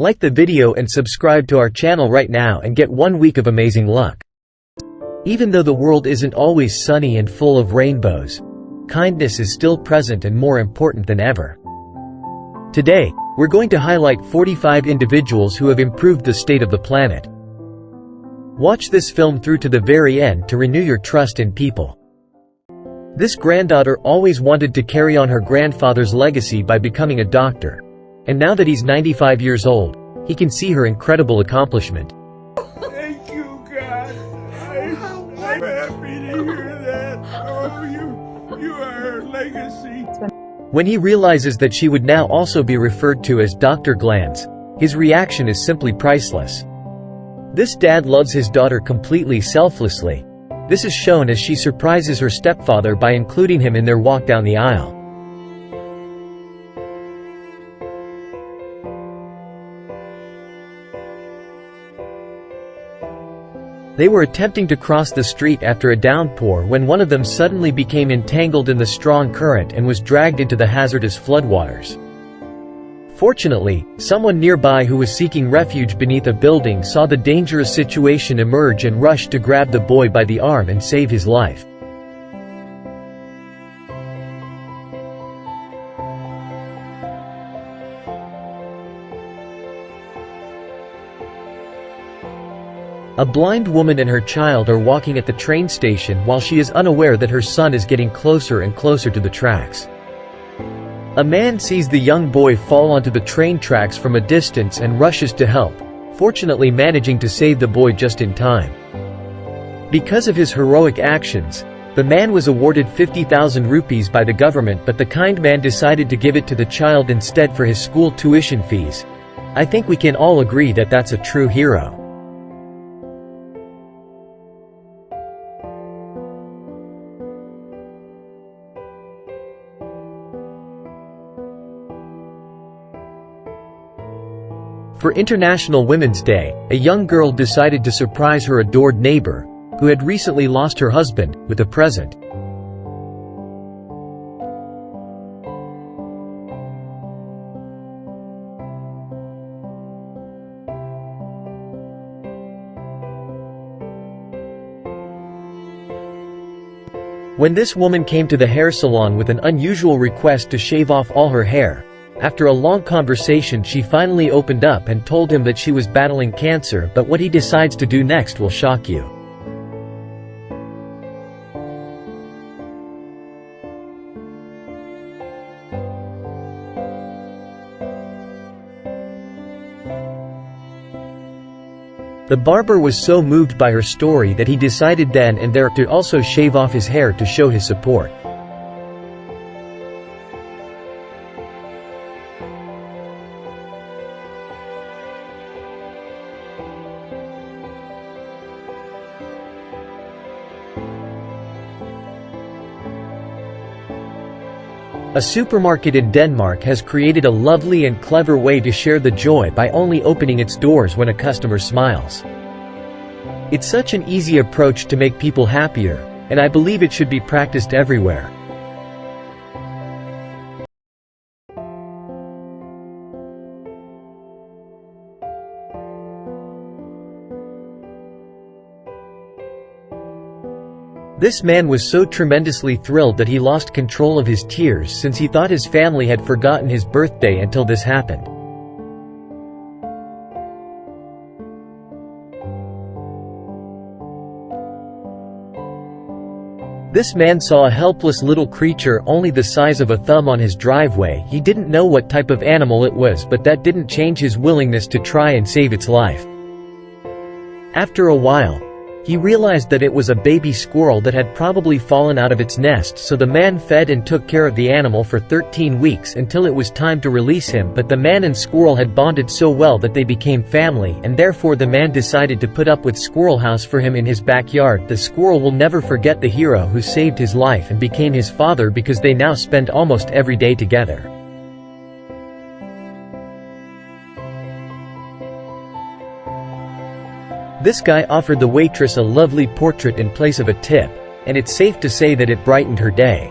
Like the video and subscribe to our channel right now and get 1 week of amazing luck. Even though the world isn't always sunny and full of rainbows, kindness is still present and more important than ever. Today, we're going to highlight 45 individuals who have improved the state of the planet. Watch this film through to the very end to renew your trust in people. This granddaughter always wanted to carry on her grandfather's legacy by becoming a doctor. And now that he's 95 years old, he can see her incredible accomplishment. Thank you, God. I'm happy to hear that. Oh, you are her legacy. When he realizes that she would now also be referred to as Dr. Glantz, his reaction is simply priceless. This dad loves his daughter completely selflessly. This is shown as she surprises her stepfather by including him in their walk down the aisle. They were attempting to cross the street after a downpour when one of them suddenly became entangled in the strong current and was dragged into the hazardous floodwaters. Fortunately, someone nearby who was seeking refuge beneath a building saw the dangerous situation emerge and rushed to grab the boy by the arm and save his life. A blind woman and her child are walking at the train station while she is unaware that her son is getting closer and closer to the tracks. A man sees the young boy fall onto the train tracks from a distance and rushes to help, fortunately managing to save the boy just in time. Because of his heroic actions, the man was awarded 50,000 rupees by the government, but the kind man decided to give it to the child instead for his school tuition fees. I think we can all agree that that's a true hero. For International Women's Day, a young girl decided to surprise her adored neighbor, who had recently lost her husband, with a present. When this woman came to the hair salon with an unusual request to shave off all her hair, after a long conversation she finally opened up and told him that she was battling cancer, but what he decides to do next will shock you. The barber was so moved by her story that he decided then and there to also shave off his hair to show his support. A supermarket in Denmark has created a lovely and clever way to share the joy by only opening its doors when a customer smiles. It's such an easy approach to make people happier, and I believe it should be practiced everywhere. This man was so tremendously thrilled that he lost control of his tears since he thought his family had forgotten his birthday until this happened. This man saw a helpless little creature only the size of a thumb on his driveway. He didn't know what type of animal it was, but that didn't change his willingness to try and save its life. After a while, he realized that it was a baby squirrel that had probably fallen out of its nest, so the man fed and took care of the animal for 13 weeks until it was time to release him, but the man and squirrel had bonded so well that they became family, and therefore the man decided to put up with Squirrel House for him in his backyard. The squirrel will never forget the hero who saved his life and became his father, because they now spend almost every day together. This guy offered the waitress a lovely portrait in place of a tip, and it's safe to say that it brightened her day.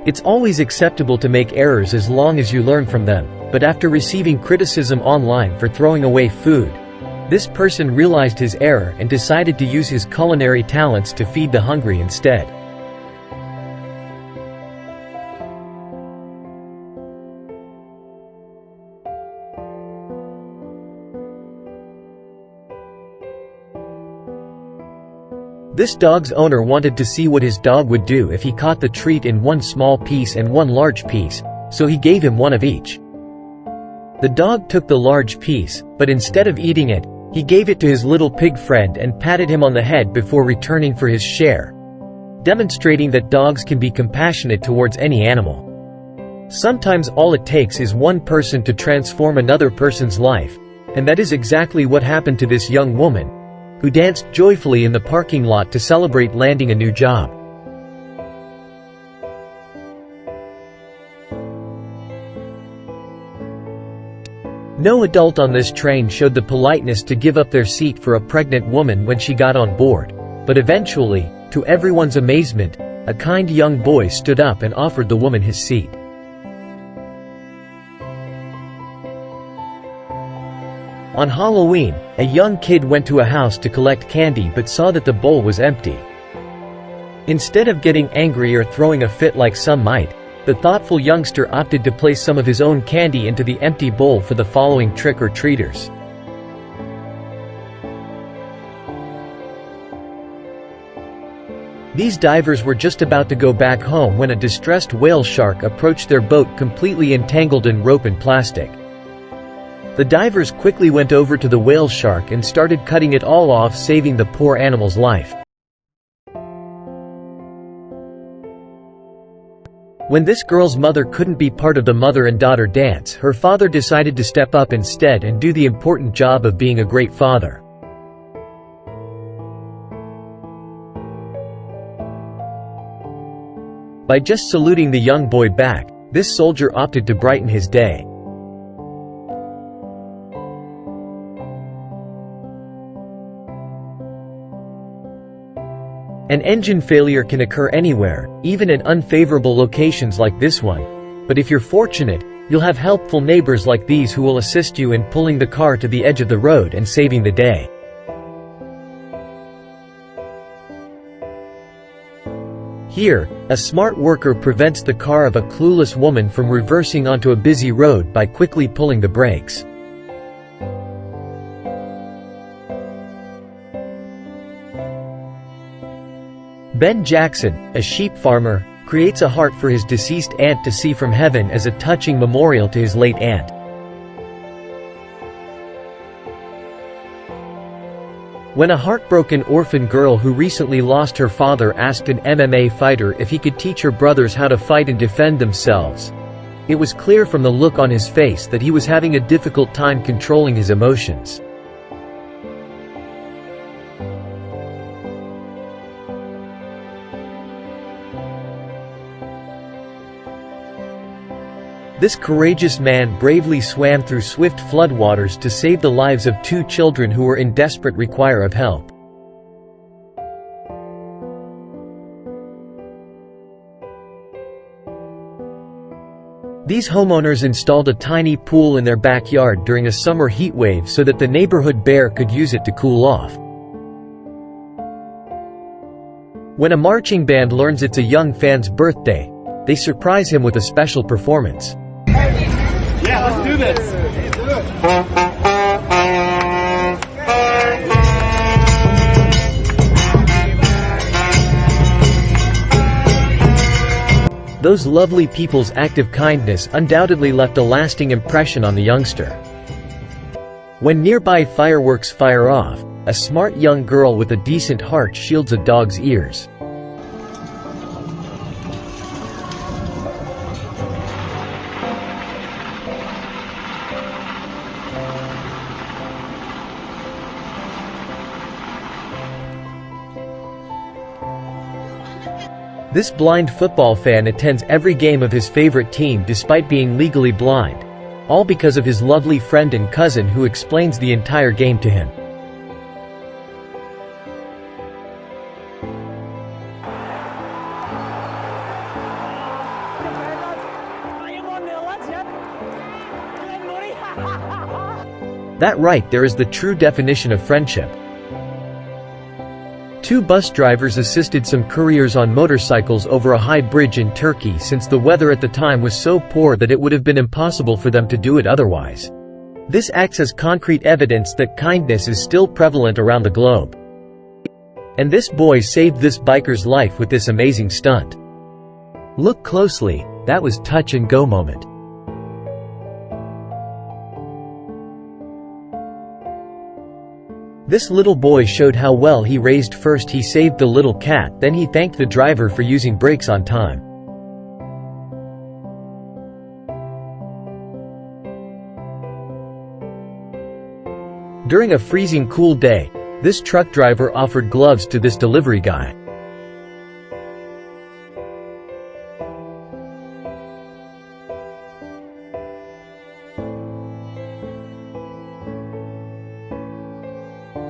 It's always acceptable to make errors as long as you learn from them, but after receiving criticism online for throwing away food, this person realized his error and decided to use his culinary talents to feed the hungry instead. This dog's owner wanted to see what his dog would do if he caught the treat in one small piece and one large piece, so he gave him one of each. The dog took the large piece, but instead of eating it, he gave it to his little pig friend and patted him on the head before returning for his share, demonstrating that dogs can be compassionate towards any animal. Sometimes all it takes is one person to transform another person's life, and that is exactly what happened to this young woman, who danced joyfully in the parking lot to celebrate landing a new job. No adult on this train showed the politeness to give up their seat for a pregnant woman when she got on board, but eventually, to everyone's amazement, a kind young boy stood up and offered the woman his seat. On Halloween, a young kid went to a house to collect candy but saw that the bowl was empty. Instead of getting angry or throwing a fit like some might, the thoughtful youngster opted to place some of his own candy into the empty bowl for the following trick-or-treaters. These divers were just about to go back home when a distressed whale shark approached their boat completely entangled in rope and plastic. The divers quickly went over to the whale shark and started cutting it all off, saving the poor animal's life. When this girl's mother couldn't be part of the mother and daughter dance, her father decided to step up instead and do the important job of being a great father. By just saluting the young boy back, this soldier opted to brighten his day. An engine failure can occur anywhere, even in unfavorable locations like this one. But if you're fortunate, you'll have helpful neighbors like these who will assist you in pulling the car to the edge of the road and saving the day. Here, a smart worker prevents the car of a clueless woman from reversing onto a busy road by quickly pulling the brakes. Ben Jackson, a sheep farmer, creates a heart for his deceased aunt to see from heaven as a touching memorial to his late aunt. When a heartbroken orphan girl who recently lost her father asked an MMA fighter if he could teach her brothers how to fight and defend themselves, it was clear from the look on his face that he was having a difficult time controlling his emotions. This courageous man bravely swam through swift floodwaters to save the lives of two children who were in desperate require of help. These homeowners installed a tiny pool in their backyard during a summer heat wave so that the neighborhood bear could use it to cool off. When a marching band learns it's a young fan's birthday, they surprise him with a special performance. Yeah, let's do this. Those lovely people's act of kindness undoubtedly left a lasting impression on the youngster. When nearby fireworks fire off, a smart young girl with a decent heart shields a dog's ears. This blind football fan attends every game of his favorite team despite being legally blind, all because of his lovely friend and cousin who explains the entire game to him. That right there is the true definition of friendship. 2 bus drivers assisted some couriers on motorcycles over a high bridge in Turkey since the weather at the time was so poor that it would have been impossible for them to do it otherwise. This acts as concrete evidence that kindness is still prevalent around the globe. And this boy saved this biker's life with this amazing stunt. Look closely, that was touch and go moment. This little boy showed how well he raised. First he saved the little cat, then he thanked the driver for using brakes on time. During a freezing cool day, this truck driver offered gloves to this delivery guy.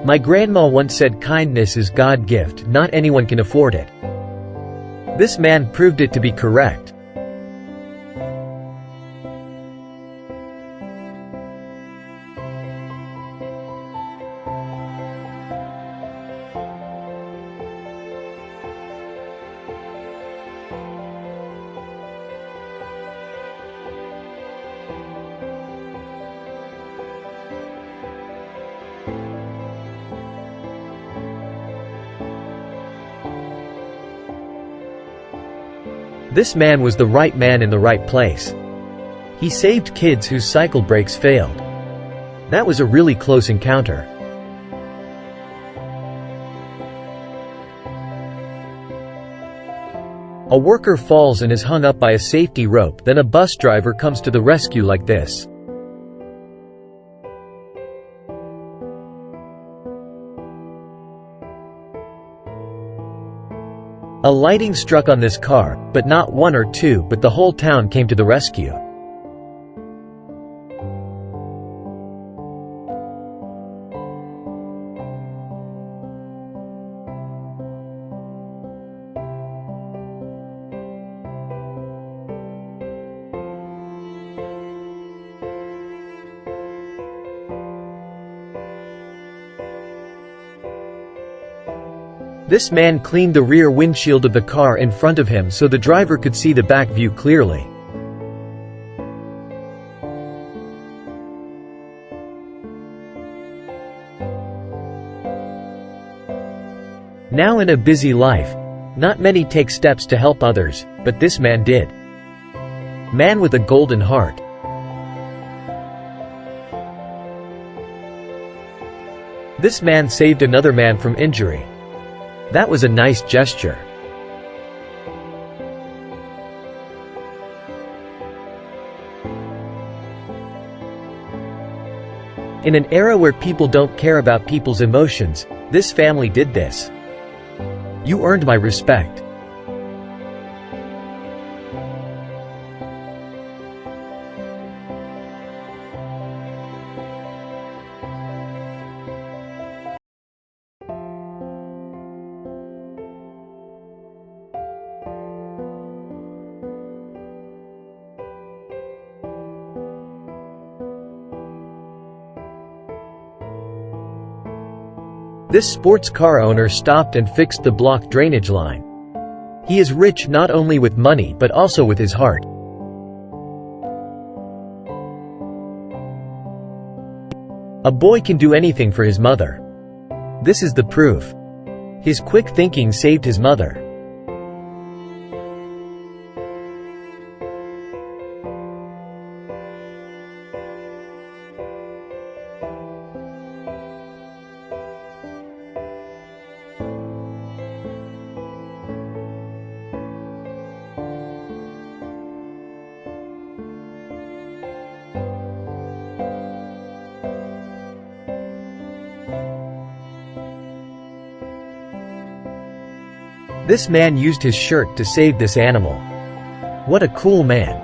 My grandma once said kindness is God's gift, not anyone can afford it. This man proved it to be correct. This man was the right man in the right place. He saved kids whose cycle brakes failed. That was a really close encounter. A worker falls and is hung up by a safety rope, then a bus driver comes to the rescue like this. A lightning struck on this car, but not 1 or 2, but the whole town came to the rescue. This man cleaned the rear windshield of the car in front of him so the driver could see the back view clearly. Now in a busy life, not many take steps to help others, but this man did. Man with a golden heart. This man saved another man from injury. That was a nice gesture. In an era where people don't care about people's emotions, this family did this. You earned my respect. This sports car owner stopped and fixed the blocked drainage line. He is rich not only with money but also with his heart. A boy can do anything for his mother. This is the proof. His quick thinking saved his mother. This man used his shirt to save this animal. What a cool man.